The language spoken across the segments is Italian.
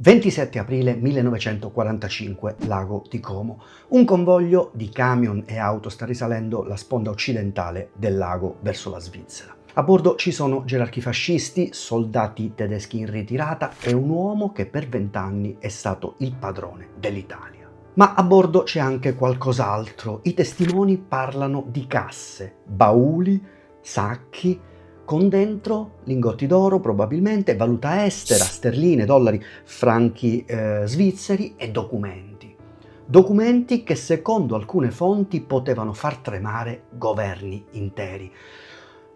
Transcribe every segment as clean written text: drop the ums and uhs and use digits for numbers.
27 aprile 1945, Lago di Como. Un convoglio di camion e auto sta risalendo la sponda occidentale del lago verso la Svizzera. A bordo ci sono gerarchi fascisti, soldati tedeschi in ritirata e un uomo che per 20 anni è stato il padrone dell'Italia. Ma a bordo c'è anche qualcos'altro. I testimoni parlano di casse, bauli, sacchi, con dentro lingotti d'oro probabilmente, valuta estera, sterline, dollari, franchi svizzeri e documenti. Documenti che secondo alcune fonti potevano far tremare governi interi.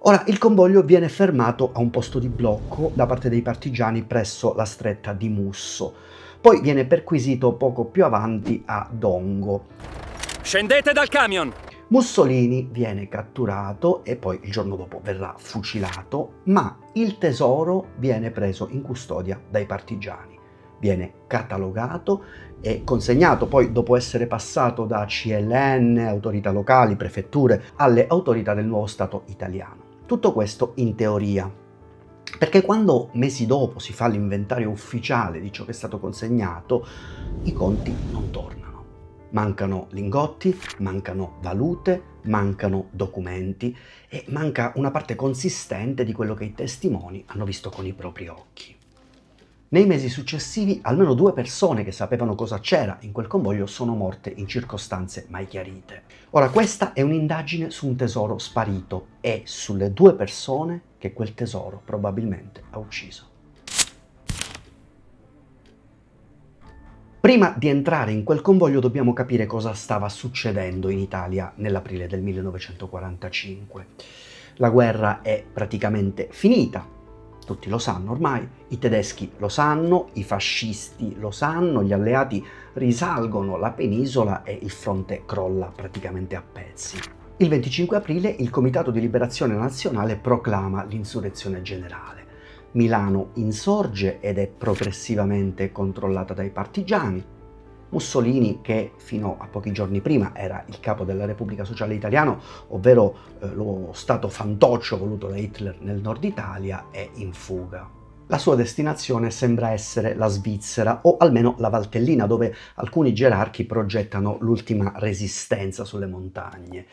Ora, il convoglio viene fermato a un posto di blocco da parte dei partigiani presso la stretta di Musso. Poi viene perquisito poco più avanti a Dongo. Scendete dal camion! Mussolini viene catturato e poi il giorno dopo verrà fucilato, ma il tesoro viene preso in custodia dai partigiani. Viene catalogato e consegnato poi dopo essere passato da CLN, autorità locali, prefetture, alle autorità del nuovo Stato italiano. Tutto questo in teoria, perché quando mesi dopo si fa l'inventario ufficiale di ciò che è stato consegnato, i conti non tornano. Mancano lingotti, mancano valute, mancano documenti e manca una parte consistente di quello che i testimoni hanno visto con i propri occhi. Nei mesi successivi almeno 2 persone che sapevano cosa c'era in quel convoglio sono morte in circostanze mai chiarite. Ora, questa è un'indagine su un tesoro sparito e sulle 2 persone che quel tesoro probabilmente ha ucciso. Prima di entrare in quel convoglio dobbiamo capire cosa stava succedendo in Italia nell'aprile del 1945. La guerra è praticamente finita, tutti lo sanno ormai, i tedeschi lo sanno, i fascisti lo sanno, gli alleati risalgono la penisola e il fronte crolla praticamente a pezzi. Il 25 aprile il Comitato di Liberazione Nazionale proclama l'insurrezione generale. Milano insorge ed è progressivamente controllata dai partigiani. Mussolini, che fino a pochi giorni prima era il capo della Repubblica Sociale Italiana, ovvero lo stato fantoccio voluto da Hitler nel nord Italia, è in fuga. La sua destinazione sembra essere la Svizzera o almeno la Valtellina, dove alcuni gerarchi progettano l'ultima resistenza sulle montagne.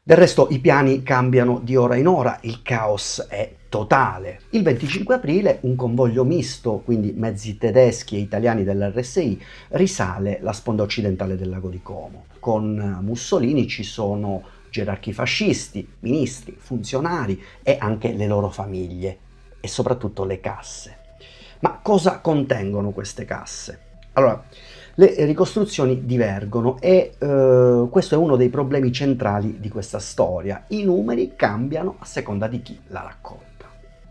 Del resto i piani cambiano di ora in ora, il caos è totale. Il 25 aprile un convoglio misto, quindi mezzi tedeschi e italiani dell'RSI, risale la sponda occidentale del lago di Como. Con Mussolini ci sono gerarchi fascisti, ministri, funzionari e anche le loro famiglie e soprattutto le casse. Ma cosa contengono queste casse? Allora, le ricostruzioni divergono e questo è uno dei problemi centrali di questa storia. I numeri cambiano a seconda di chi la racconta.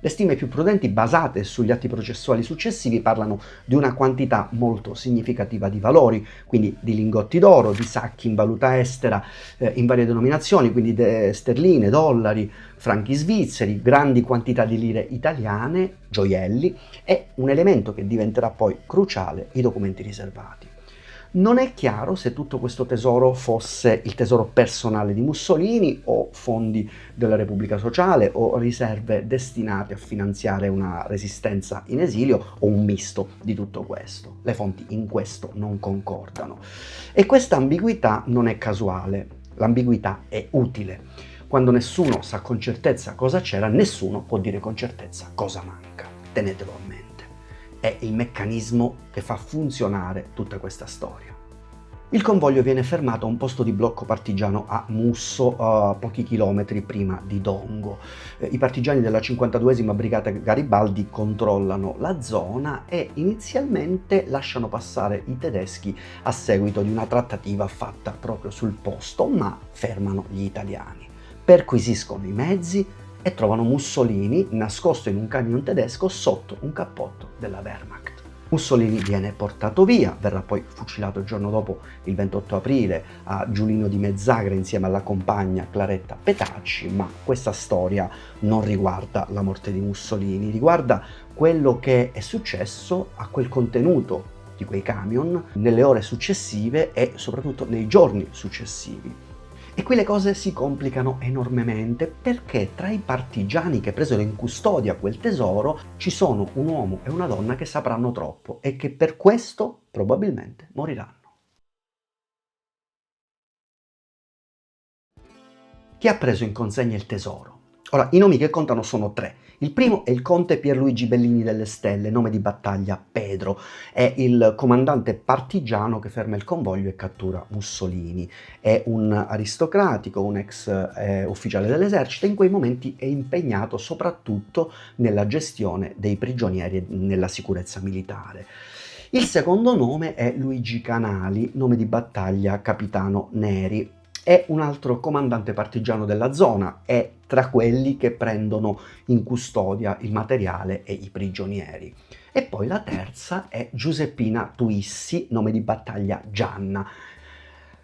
Le stime più prudenti, basate sugli atti processuali successivi, parlano di una quantità molto significativa di valori, quindi di lingotti d'oro, di sacchi in valuta estera in varie denominazioni, quindi sterline, dollari, franchi svizzeri, grandi quantità di lire italiane, gioielli e un elemento che diventerà poi cruciale, i documenti riservati. Non è chiaro se tutto questo tesoro fosse il tesoro personale di Mussolini o fondi della Repubblica Sociale o riserve destinate a finanziare una resistenza in esilio o un misto di tutto questo. Le fonti in questo non concordano. E questa ambiguità non è casuale, l'ambiguità è utile. Quando nessuno sa con certezza cosa c'era, nessuno può dire con certezza cosa manca. Tenetelo a mente. È il meccanismo che fa funzionare tutta questa storia. Il convoglio viene fermato a un posto di blocco partigiano a Musso, a pochi chilometri prima di Dongo. I partigiani della 52esima Brigata Garibaldi controllano la zona e inizialmente lasciano passare i tedeschi a seguito di una trattativa fatta proprio sul posto, ma fermano gli italiani. Perquisiscono i mezzi e trovano Mussolini nascosto in un camion tedesco sotto un cappotto della Wehrmacht. Mussolini viene portato via, verrà poi fucilato il giorno dopo, il 28 aprile, a Giulino di Mezzagra insieme alla compagna Claretta Petacci, ma questa storia non riguarda la morte di Mussolini, riguarda quello che è successo a quel contenuto di quei camion nelle ore successive e soprattutto nei giorni successivi. E qui le cose si complicano enormemente perché tra i partigiani che presero in custodia quel tesoro ci sono un uomo e una donna che sapranno troppo e che per questo probabilmente moriranno. Chi ha preso in consegna il tesoro? Ora, i nomi che contano sono tre. Il primo è il conte Pierluigi Bellini delle Stelle, nome di battaglia Pedro. È il comandante partigiano che ferma il convoglio e cattura Mussolini. È un aristocratico, un ex ufficiale dell'esercito, e in quei momenti è impegnato soprattutto nella gestione dei prigionieri e nella sicurezza militare. Il secondo nome è Luigi Canali, nome di battaglia Capitano Neri. È un altro comandante partigiano della zona, è tra quelli che prendono in custodia il materiale e i prigionieri. E poi la terza è Giuseppina Tuissi, nome di battaglia Gianna.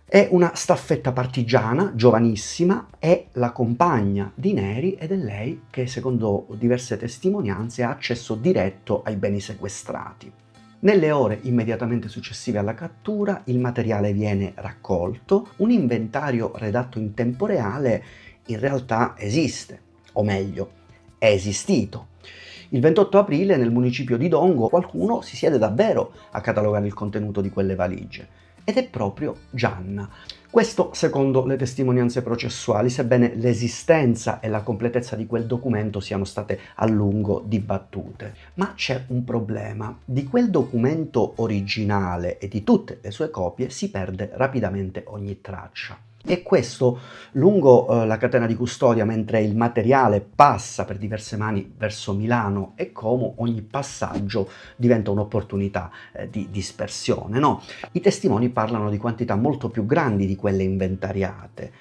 È una staffetta partigiana, giovanissima, è la compagna di Neri ed è lei che, secondo diverse testimonianze, ha accesso diretto ai beni sequestrati. Nelle ore immediatamente successive alla cattura il materiale viene raccolto, un inventario redatto in tempo reale in realtà esiste, o meglio, è esistito. Il 28 aprile nel municipio di Dongo qualcuno si siede davvero a catalogare il contenuto di quelle valigie ed è proprio Gianna. Questo secondo le testimonianze processuali, sebbene l'esistenza e la completezza di quel documento siano state a lungo dibattute. Ma c'è un problema. Di quel documento originale e di tutte le sue copie si perde rapidamente ogni traccia. E questo lungo la catena di custodia, mentre il materiale passa per diverse mani verso Milano e Como, ogni passaggio diventa un'opportunità di dispersione, no? I testimoni parlano di quantità molto più grandi di quelle inventariate.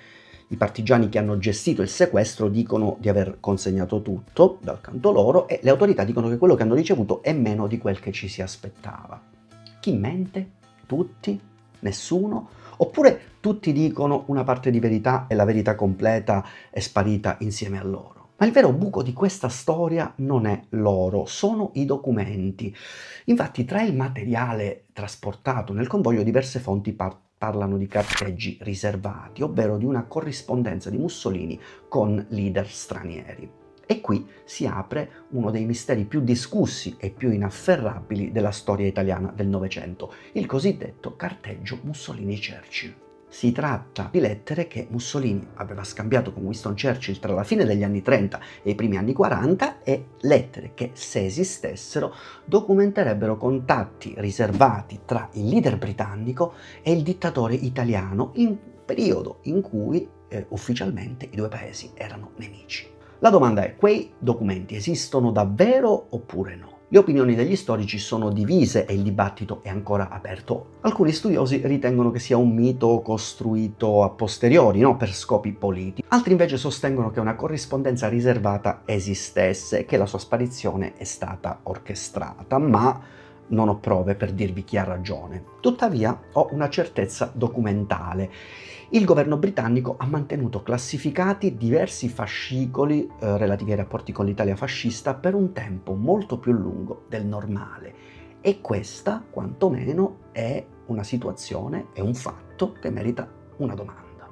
I partigiani che hanno gestito il sequestro dicono di aver consegnato tutto dal canto loro e le autorità dicono che quello che hanno ricevuto è meno di quel che ci si aspettava. Chi mente? Tutti? Nessuno? Oppure tutti dicono una parte di verità e la verità completa è sparita insieme a loro? Ma il vero buco di questa storia non è l'oro, sono i documenti. Infatti tra il materiale trasportato nel convoglio diverse fonti parlano di carteggi riservati, ovvero di una corrispondenza di Mussolini con leader stranieri. E qui si apre uno dei misteri più discussi e più inafferrabili della storia italiana del Novecento, il cosiddetto carteggio Mussolini-Churchill. Si tratta di lettere che Mussolini aveva scambiato con Winston Churchill tra la fine degli anni 30 e i primi anni 40 e lettere che, se esistessero, documenterebbero contatti riservati tra il leader britannico e il dittatore italiano in periodo in cui ufficialmente i due paesi erano nemici. La domanda è: quei documenti esistono davvero oppure no? Le opinioni degli storici sono divise e il dibattito è ancora aperto. Alcuni studiosi ritengono che sia un mito costruito a posteriori, no? Per scopi politici. Altri invece sostengono che una corrispondenza riservata esistesse e che la sua sparizione è stata orchestrata, ma non ho prove per dirvi chi ha ragione. Tuttavia ho una certezza documentale. Il governo britannico ha mantenuto classificati diversi fascicoli relativi ai rapporti con l'Italia fascista per un tempo molto più lungo del normale. E questa, quantomeno, è una situazione, è un fatto che merita una domanda.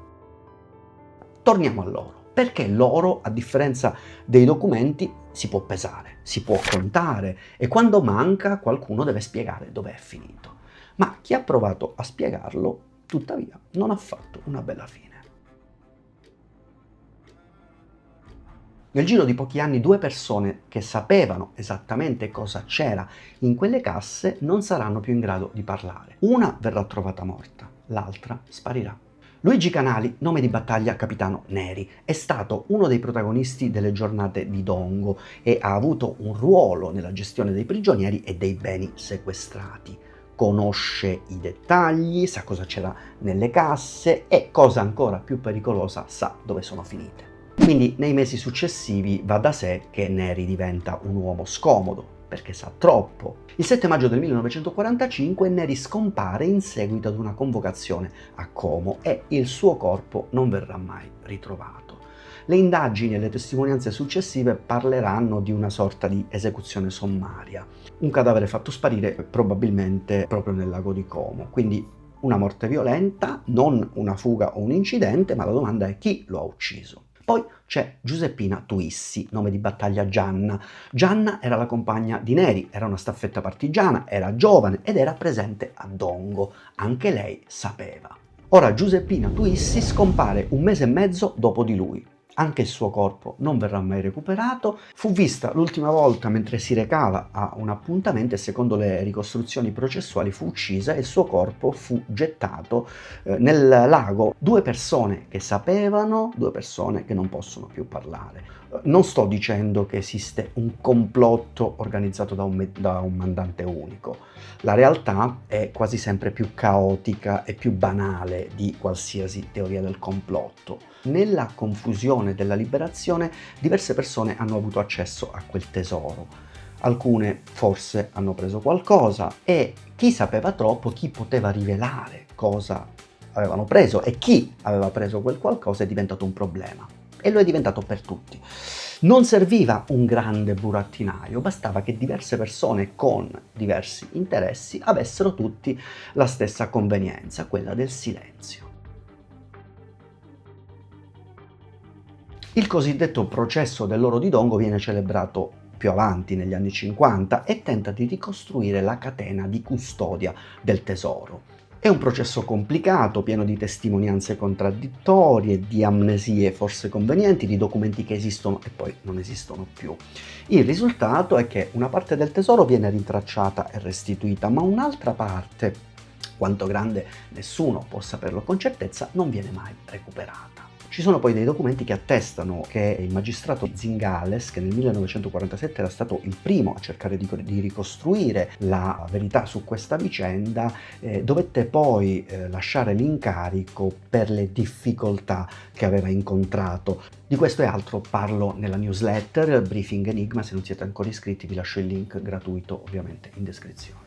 Torniamo all'oro. Perché l'oro, a differenza dei documenti, si può pesare, si può contare e quando manca qualcuno deve spiegare dove è finito. Ma chi ha provato a spiegarlo, tuttavia, non ha fatto una bella fine. Nel giro di pochi anni, due persone che sapevano esattamente cosa c'era in quelle casse non saranno più in grado di parlare. Una verrà trovata morta, l'altra sparirà. Luigi Canali, nome di battaglia Capitano Neri, è stato uno dei protagonisti delle giornate di Dongo e ha avuto un ruolo nella gestione dei prigionieri e dei beni sequestrati. Conosce i dettagli, sa cosa c'era nelle casse e, cosa ancora più pericolosa, sa dove sono finite. Quindi nei mesi successivi va da sé che Neri diventa un uomo scomodo, perché sa troppo. Il 7 maggio del 1945 Neri scompare in seguito ad una convocazione a Como e il suo corpo non verrà mai ritrovato. Le indagini e le testimonianze successive parleranno di una sorta di esecuzione sommaria, un cadavere fatto sparire probabilmente proprio nel lago di Como, quindi una morte violenta, non una fuga o un incidente, ma la domanda è chi lo ha ucciso. Poi c'è Giuseppina Tuissi, nome di battaglia Gianna. Gianna era la compagna di Neri, era una staffetta partigiana, era giovane ed era presente a Dongo. Anche lei sapeva. Ora Giuseppina Tuissi scompare un mese e mezzo dopo di lui. Anche il suo corpo non verrà mai recuperato. Fu vista l'ultima volta mentre si recava a un appuntamento e secondo le ricostruzioni processuali fu uccisa e il suo corpo fu gettato nel lago. Due persone che sapevano, due persone che non possono più parlare. Non sto dicendo che esiste un complotto organizzato da un mandante unico. La realtà è quasi sempre più caotica e più banale di qualsiasi teoria del complotto. Nella confusione della liberazione, diverse persone hanno avuto accesso a quel tesoro. Alcune forse hanno preso qualcosa e chi sapeva troppo, chi poteva rivelare cosa avevano preso e chi aveva preso quel qualcosa è diventato un problema. E lo è diventato per tutti. Non serviva un grande burattinaio, bastava che diverse persone con diversi interessi avessero tutti la stessa convenienza, quella del silenzio. Il cosiddetto processo dell'oro di Dongo viene celebrato più avanti negli anni 50 e tenta di ricostruire la catena di custodia del tesoro. È un processo complicato, pieno di testimonianze contraddittorie, di amnesie forse convenienti, di documenti che esistono e poi non esistono più. Il risultato è che una parte del tesoro viene rintracciata e restituita, ma un'altra parte, quanto grande nessuno può saperlo con certezza, non viene mai recuperata. Ci sono poi dei documenti che attestano che il magistrato Zingales, che nel 1947 era stato il primo a cercare di ricostruire la verità su questa vicenda, dovette poi lasciare l'incarico per le difficoltà che aveva incontrato. Di questo e altro parlo nella newsletter Briefing Enigma. Se non siete ancora iscritti vi lascio il link gratuito ovviamente in descrizione.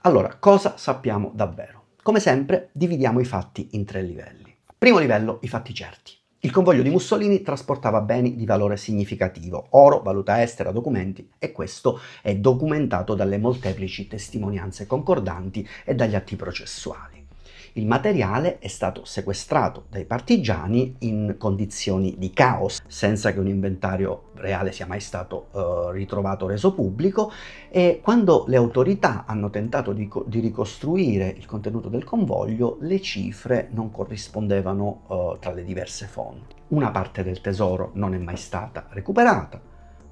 Allora, cosa sappiamo davvero? Come sempre, dividiamo i fatti in 3 livelli. Primo livello, i fatti certi. Il convoglio di Mussolini trasportava beni di valore significativo, oro, valuta estera, documenti, e questo è documentato dalle molteplici testimonianze concordanti e dagli atti processuali. Il materiale è stato sequestrato dai partigiani in condizioni di caos, senza che un inventario reale sia mai stato ritrovato o reso pubblico, e quando le autorità hanno tentato di ricostruire il contenuto del convoglio, le cifre non corrispondevano tra le diverse fonti. Una parte del tesoro non è mai stata recuperata,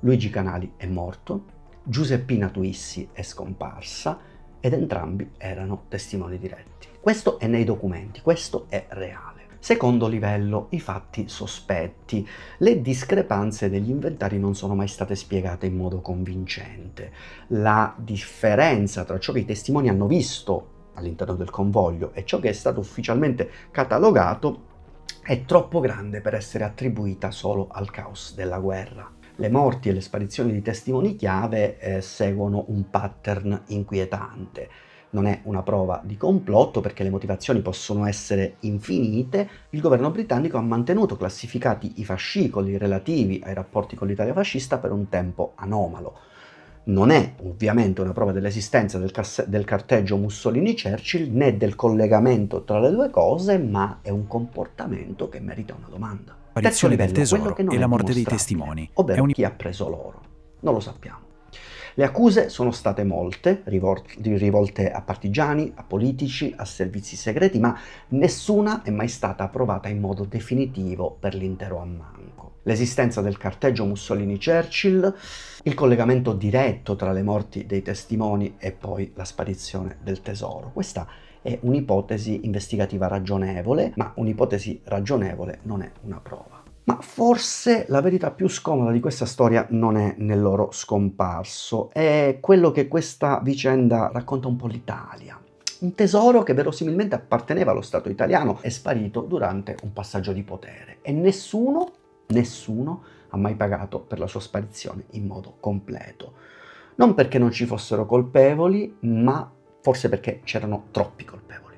Luigi Canali è morto, Giuseppina Tuissi è scomparsa ed entrambi erano testimoni diretti. Questo è nei documenti, questo è reale. Secondo livello, i fatti sospetti. Le discrepanze degli inventari non sono mai state spiegate in modo convincente. La differenza tra ciò che i testimoni hanno visto all'interno del convoglio e ciò che è stato ufficialmente catalogato è troppo grande per essere attribuita solo al caos della guerra. Le morti e le sparizioni di testimoni chiave seguono un pattern inquietante. Non è una prova di complotto perché le motivazioni possono essere infinite. Il governo britannico ha mantenuto classificati i fascicoli relativi ai rapporti con l'Italia fascista per un tempo anomalo. Non è ovviamente una prova dell'esistenza del carteggio Mussolini-Churchill né del collegamento tra le due cose, ma è un comportamento che merita una domanda. Terzo Apparizione del livello, quello tesoro che non e è la morte dei dimostrabile, testimoni. ovvero chi ha preso l'oro. Non lo sappiamo. Le accuse sono state molte, rivolte a partigiani, a politici, a servizi segreti, ma nessuna è mai stata approvata in modo definitivo per l'intero ammanco. L'esistenza del carteggio Mussolini-Churchill, il collegamento diretto tra le morti dei testimoni e poi la sparizione del tesoro. Questa è un'ipotesi investigativa ragionevole, ma un'ipotesi ragionevole non è una prova. Ma forse la verità più scomoda di questa storia non è nell'oro scomparso, è quello che questa vicenda racconta un po' l'Italia. Un tesoro che verosimilmente apparteneva allo Stato italiano è sparito durante un passaggio di potere e nessuno ha mai pagato per la sua sparizione in modo completo. Non perché non ci fossero colpevoli, ma forse perché c'erano troppi colpevoli.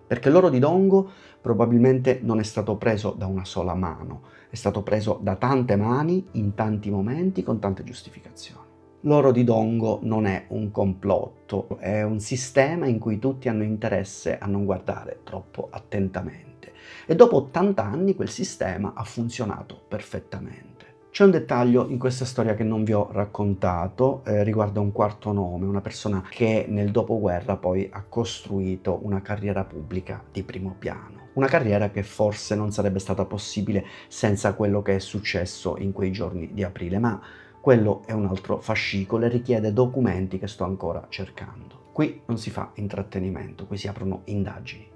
Perché l'oro di Dongo probabilmente non è stato preso da una sola mano, è stato preso da tante mani, in tanti momenti, con tante giustificazioni. L'oro di Dongo non è un complotto, è un sistema in cui tutti hanno interesse a non guardare troppo attentamente. E dopo 80 anni quel sistema ha funzionato perfettamente. C'è un dettaglio in questa storia che non vi ho raccontato, riguarda un quarto nome, una persona che nel dopoguerra poi ha costruito una carriera pubblica di primo piano. Una carriera che forse non sarebbe stata possibile senza quello che è successo in quei giorni di aprile, ma quello è un altro fascicolo e richiede documenti che sto ancora cercando. Qui non si fa intrattenimento, qui si aprono indagini.